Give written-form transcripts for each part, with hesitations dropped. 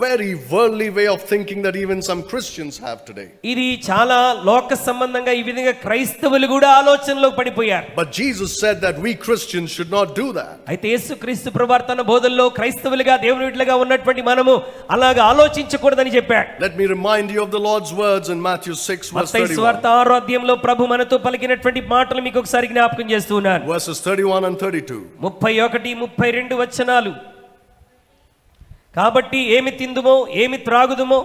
very worldly way of thinking that even some Christians have today. ఇది చాలా లోక సంబంధంగా ఈ విధంగా క్రైస్తవులు కూడా ఆలోచనలో పడిపోయారు. But Jesus said that we Christians should not do that. అయితే యేసుక్రీస్తు ప్రభువారు తన బోధనలో క్రైస్తవులుగా దేవుని బిడ్డలుగా ఉన్నటువంటి మనము అలాగా ఆలోచించకూడదని చెప్పాడు. Let me remind you of the Lord's words in Matthew 6 verse 31. మత్తయి సువార్త 6వ అధ్యాయంలో ప్రభు మనతో పలికినటువంటి మాటలు మీకు ఒకసారి జ్ఞాపకం చేస్తున్నాను. Verses 31 and 32. 31, 32 వచనాలు. కాబట్టి ఏమి తిందుమో ఏమి త్రాగుదుమో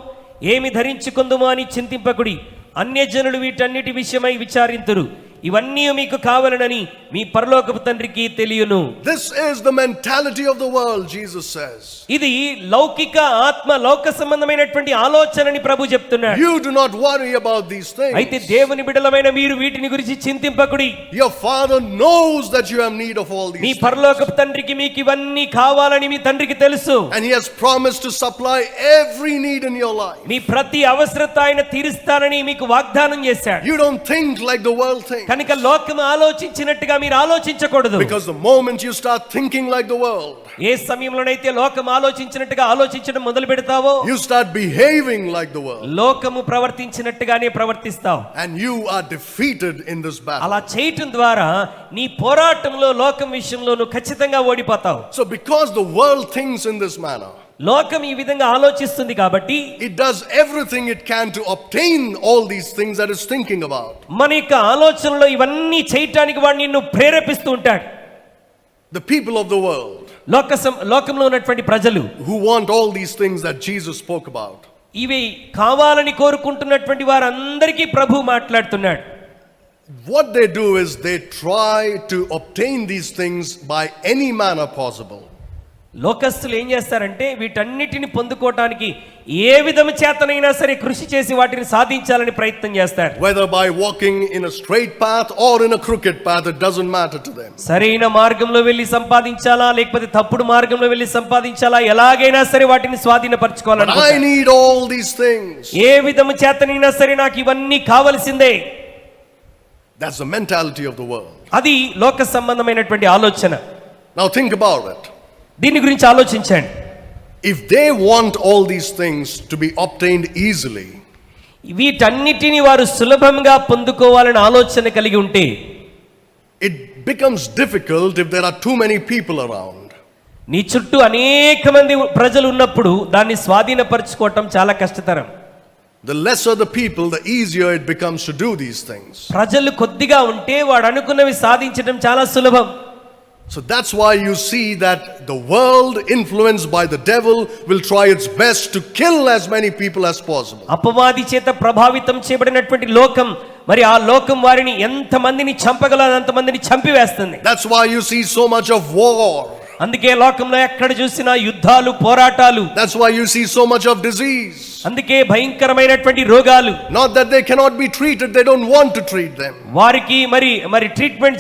ఏమి ధరించుకుందుమో అని చింతింపకుడి, అన్యజనులు వీటన్నిటి విషయమై విచారింతురు, ఇవన్నీ మీకు కావాలనని మీ పరలోకపు తండ్రికి తెలియను. This is the mentality of the world, Jesus says. ఇది లౌకిక ఆత్మ లోక సంబంధమైనటువంటి ఆలోచనని ప్రభు చెప్తున్నాడు. You do not worry about these things. అయితే దేవుని బిడ్డలమైన మీరు వీటిని గురించి చింతింపకుడి. Your Father knows that you have need of all these me things. పరలోకపు తండ్రికి మీకు ఇవన్నీ కావాలని మీ తండ్రికి తెలుసు. And he has promised to supply every need in your life. మీ ప్రతి అవసరత ఆయన తీరుస్తానని మీకు వాగ్దానం చేశాడు. You don't think like the world thinks. కనుక లోకం ఆలోచించినట్టుగా మీరు ఆలోచించకూడదు. Because the moment you start thinking like the world, ఏ సమయంలోనైతే లోకం ఆలోచించినట్టుగా ఆలోచించడం మొదలు పెడతావో, you start behaving like the world. లోకము ప్రవర్తించినట్టుగానే ప్రవర్తిస్తావు. And you are defeated in this battle. అలా చేయటం ద్వారా నీ పోరాటంలో లోకం విషయంలో నువ్వు ఖచ్చితంగా ఓడిపోతావు. So because the world thinks in this manner, లోకం ఈ విధంగా ఆలోచిస్తుంది కాబట్టి it does everything it can to obtain all these things that it's thinking about. మన యొక్క ఆలోచనలో ఇవన్నీ చేయటానికి వాడు నిన్ను ప్రేరేపిస్తూ ఉంటాడు. The people of the world, లోకంలో ఉన్నటువంటి ప్రజలు who want all these things that Jesus spoke about, ఇవి కావాలని కోరుకుంటున్నటువంటి వారందరికీ ప్రభు మాట్లాడుతున్నాడు. what they do is they try to obtain these things by any manner possible. లోకస్తులు ఏం చేస్తారంటే వీటన్నిటిని పొందుకోవటానికి ఏ విధము చేతనైనా సరే కృషి చేసి వాటిని సాధించాలని ప్రయత్నం చేస్తారు. Whether by walking in a straight path or in a crooked path, it doesn't matter to them. సరైన మార్గంలో వెళ్ళి సంపాదించాలా లేకపోతే తప్పుడు మార్గంలో వెళ్ళి సంపాదించాలా, ఎలాగైనా సరే వాటిని స్వాధీనపరచుకోవాలని. I need all these things. ఏ విధము చేతనైనా సరే నాకు ఇవన్నీ కావలసిందే. That's the mentality of the world. అది లోక సంబంధమైనటువంటి ఆలోచన. Now think about it. దీని గురించి ఆలోచించండి. If they want all these things to be obtained easily, వీటన్నిటిని వారు సులభంగా పొందుకోవాలని ఆలోచన కలిగి ఉంటే, it becomes difficult if there are too many people around. నీ చుట్టూ అనేక మంది ప్రజలు ఉన్నప్పుడు దాన్ని స్వాధీనపరచుకోవటం చాలా కష్టతరం. The lesser the people, the easier it becomes to do these things. ప్రజలు కొద్దిగా ఉంటే వాడు అనుకున్నవి సాధించడం చాలా సులభం. So that's why you see that the world, influenced by the devil, will try its best to kill as many people as possible. అపవాది చేత ప్రభావితం చేయబడినటువంటి లోకం, మరి ఆ లోకం వారిని ఎంత మందిని చంపగలదో అంత మందిని చంపివేస్తుంది. That's why you see so much of war. అందుకే లోకంలో ఎక్కడ చూసినా యుద్ధాలు, పోరాటాలు. That's why you see so much of disease. అందుకే భయంకరమైనటువంటి రోగాలు. Not that they cannot be treated, they don't want to treat them. వారికి మరి ట్రీట్మెంట్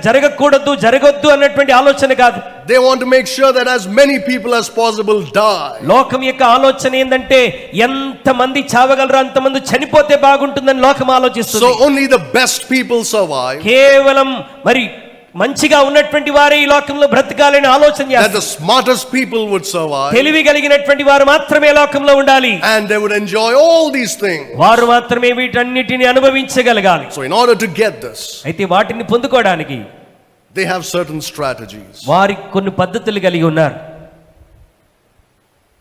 జరగకూడదు, జరగొద్దు అన్నటువంటి ఆలోచన కాదు. They want to make sure that as many people as possible die. లోకం యొక్క ఆలోచన ఏందంటే ఎంత మంది చావగలరో అంత మంది చనిపోతే బాగుంటుందని లోకం ఆలోచిస్తుంది. So only the best people survive. కేవలం మరి మంచిగా ఉన్నటువంటి వారే ఈ లోకంలో బ్రతకాలని ఆలోచన చేస్తారు. That the smartest people would survive. తెలివి కలిగినటువంటి వారు మాత్రమే లోకంలో ఉండాలి. And they would enjoy all these things. వారు మాత్రమే వీటన్నిటిని అనుభవించగలగాలి. So in order to get this, అయితే వాటిని పొందుకోవడానికి they have certain strategies. వారికి కొన్ని పద్ధతులు కలిగి ఉన్నారు.